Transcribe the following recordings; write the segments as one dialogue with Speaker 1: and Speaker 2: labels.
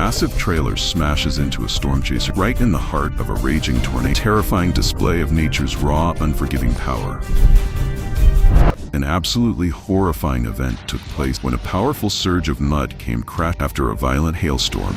Speaker 1: massive trailer smashes into a storm chaser right in the heart of a raging tornado. A terrifying display of nature's raw, unforgiving power. An absolutely horrifying event took place when a powerful surge of mud came crashing after a violent hailstorm.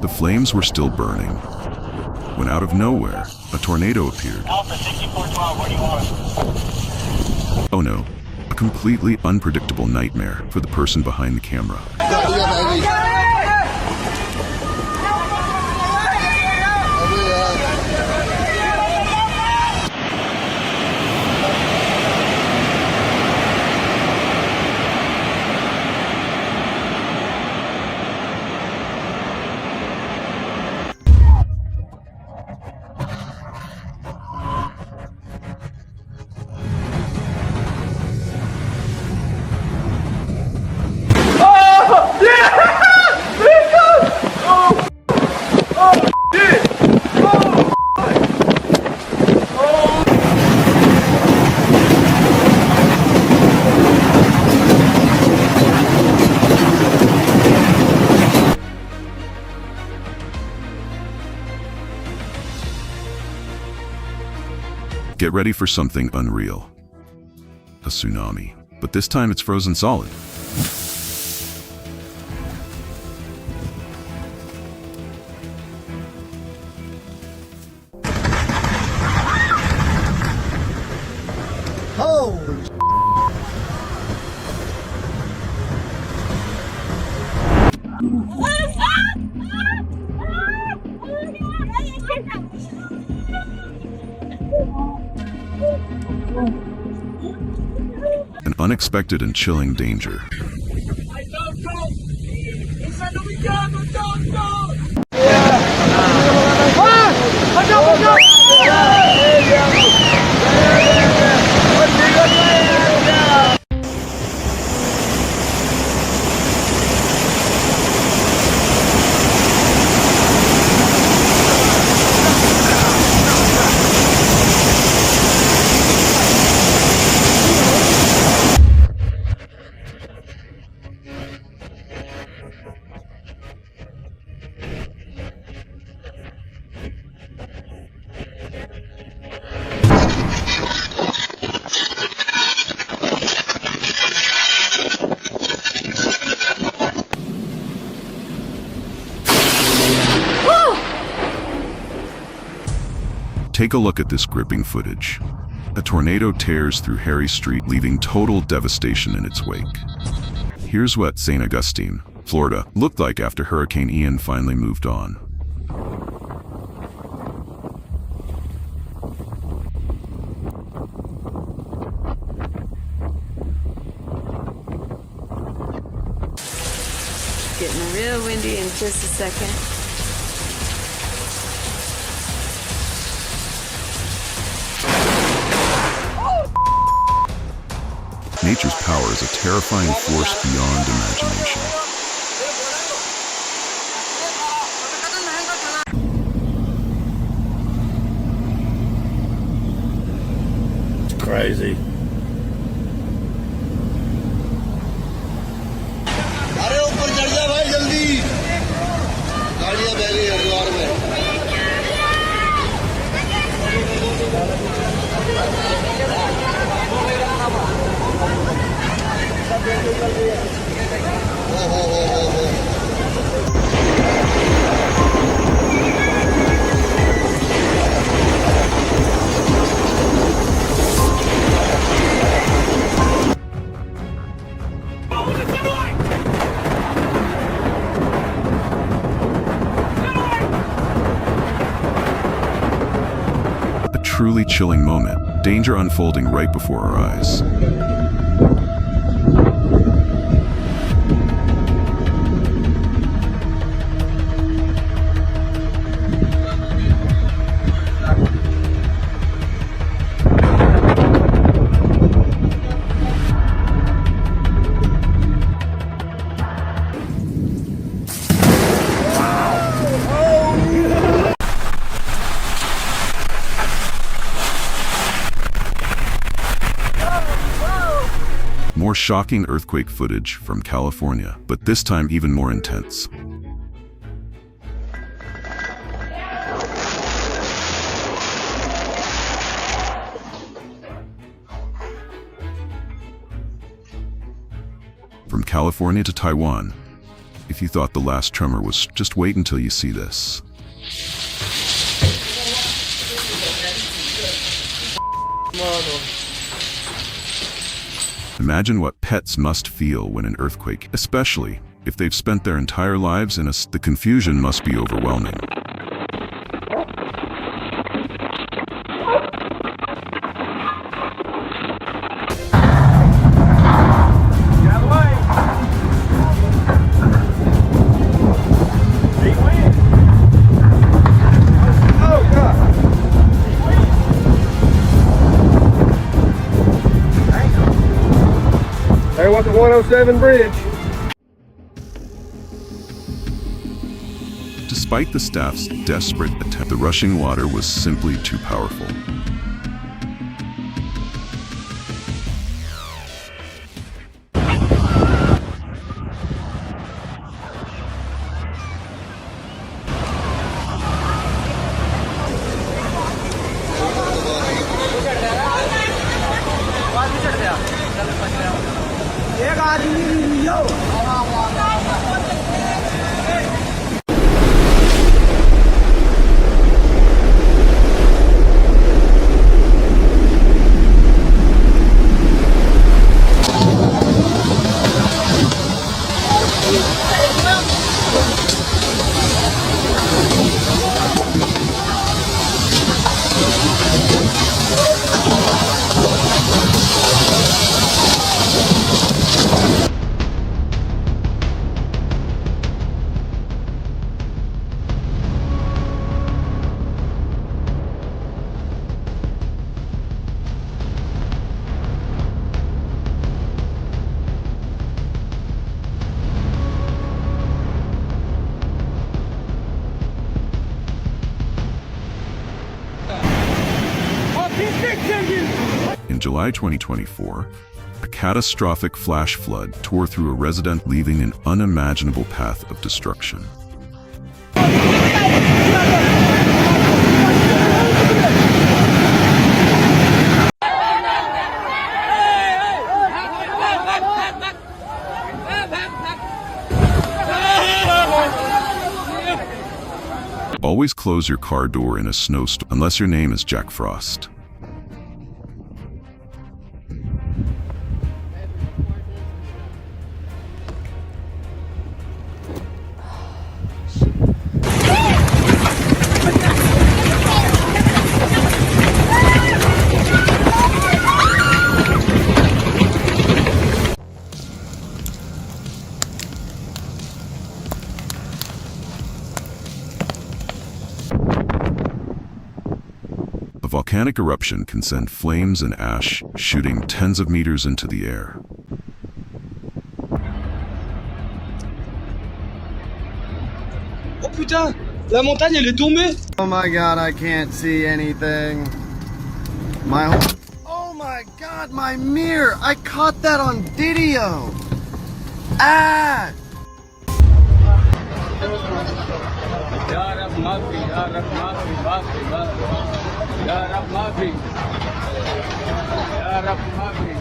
Speaker 1: The flames were still burning when out of nowhere, a tornado appeared. Oh no, a completely unpredictable nightmare for the person behind the camera. Get ready for something unreal. A tsunami. But this time it's frozen solid.
Speaker 2: Holy
Speaker 1: An unexpected and chilling danger. Take a look at this gripping footage. A tornado tears through Harry Street, leaving total devastation in its wake. Here's what St. Augustine, Florida, looked like after Hurricane Ian finally moved on.
Speaker 3: Getting real windy in just a second.
Speaker 1: Nature's power is a terrifying force beyond imagination.
Speaker 2: It's crazy.
Speaker 4: अरे ऊपर चढ़ जा भाई जल्दी गाड़ियां बह रही है हरिद्वार में
Speaker 1: A truly chilling moment, danger unfolding right before our eyes. More shocking earthquake footage from California, but this time even more intense. From California to Taiwan. If you thought the last tremor was, just wait until you see this. Imagine what pets must feel when an earthquake, especially if they've spent their entire lives in the confusion must be overwhelming.
Speaker 5: There was the 107 bridge.
Speaker 1: Despite the staff's desperate attempt, the rushing water was simply too powerful. In July 2024, a catastrophic flash flood tore through a residence, leaving an unimaginable path of destruction. Always close your car door in a snowstorm, unless your name is Jack Frost. A volcanic eruption can send flames and ash shooting tens of meters into the air.
Speaker 6: Oh putain, la montagne elle est tombée.
Speaker 7: Oh my god, I can't see anything. Oh my god, my mirror! I caught that on video! Ah!
Speaker 6: Ya Rab Maafi, Ya Rab Maafi, Maafi, Maafi. Ya Rab Maafi. Ya Rab Maafi.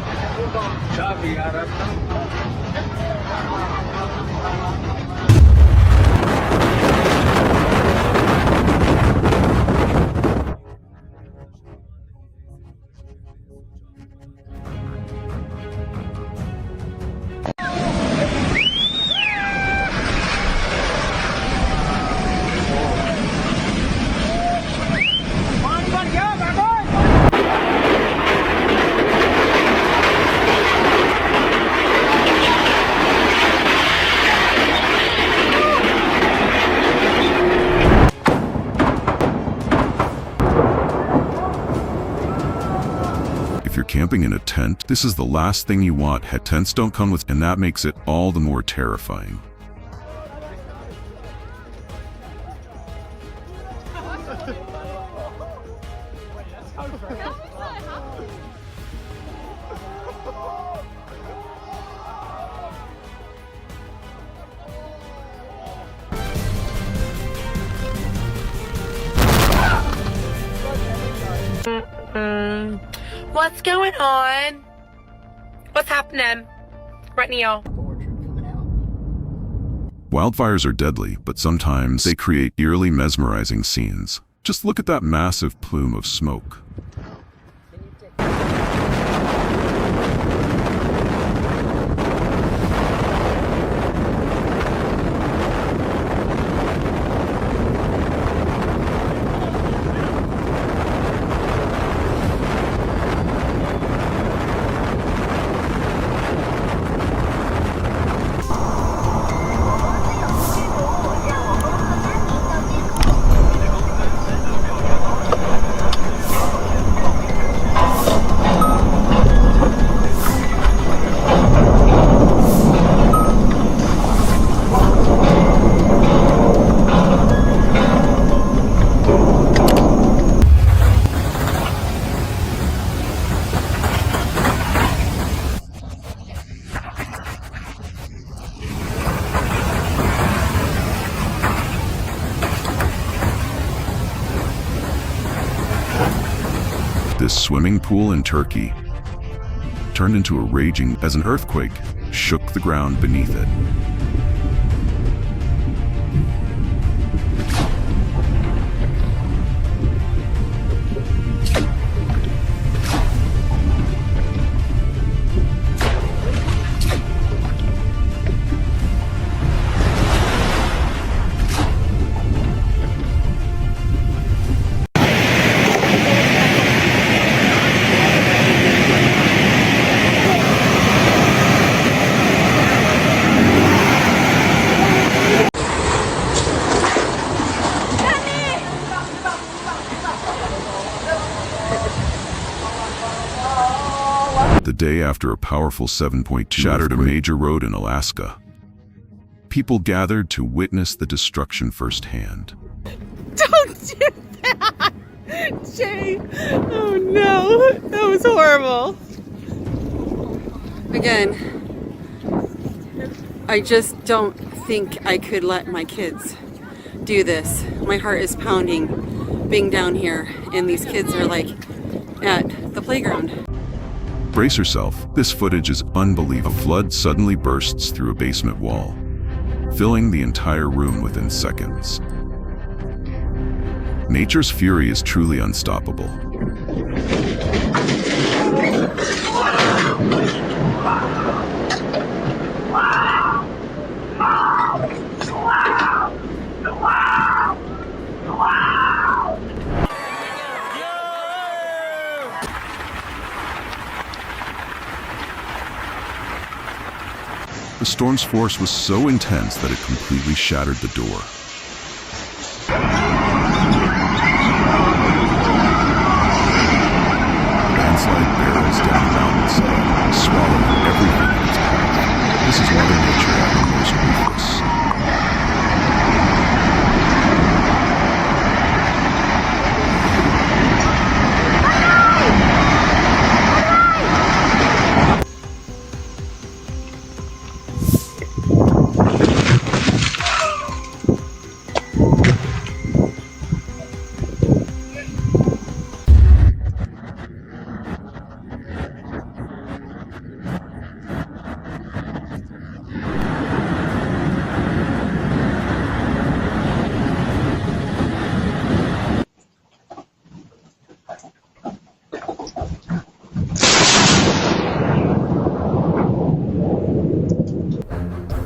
Speaker 6: Maafi, Ya Rab.
Speaker 1: If you're camping in a tent, this is the last thing you want. Tents don't come with, and that makes it all the more terrifying.
Speaker 8: What's going on? What's happening right now?
Speaker 1: Wildfires are deadly, but sometimes they create eerily mesmerizing scenes. Just look at that massive plume of smoke. This swimming pool in Turkey turned into a raging as an earthquake shook the ground beneath it. The day after a powerful 7.2 shattered a major road in Alaska, people gathered to witness the destruction firsthand.
Speaker 3: Don't do that! Jay! Oh no, that was horrible. Again, I just don't think I could let my kids do this. My heart is pounding being down here, and these kids are like at the playground.
Speaker 1: Brace yourself, this footage is unbelievable. A flood suddenly bursts through a basement wall, filling the entire room within seconds. Nature's fury is truly unstoppable. The storm's force was so intense that it completely shattered the door. Landslide barrels down the mountainside, swallowing everything in its path. This is Mother Nature at her most ruthless.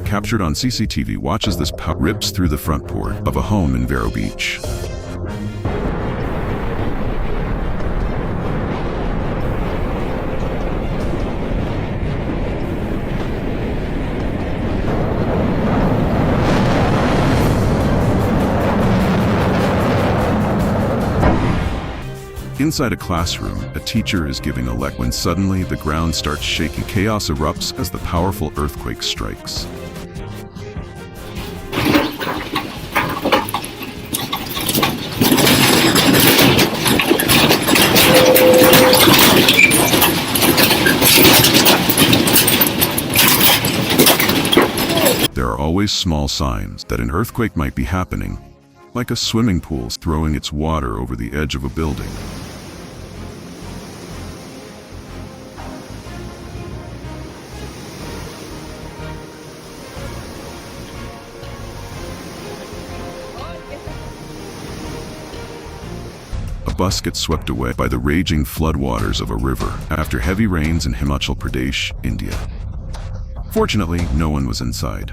Speaker 1: Captured on CCTV, watch as this power rips through the front porch of a home in Vero Beach. Inside a classroom, a teacher is giving a lecture when suddenly the ground starts shaking. Chaos erupts as the powerful earthquake strikes. There are always small signs that an earthquake might be happening, like a swimming pool throwing its water over the edge of a building. bus gets swept away by the raging floodwaters of a river after heavy rains in Himachal Pradesh, India. Fortunately, no one was inside.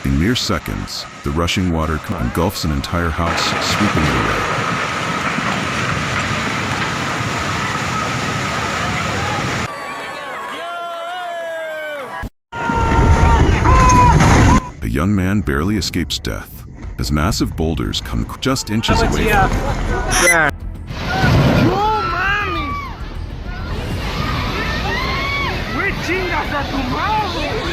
Speaker 1: In mere seconds, the rushing water engulfs an entire house, sweeping it away. A young man barely escapes death, as massive boulders come just inches away from him.
Speaker 6: ¡Chingas a tu madre!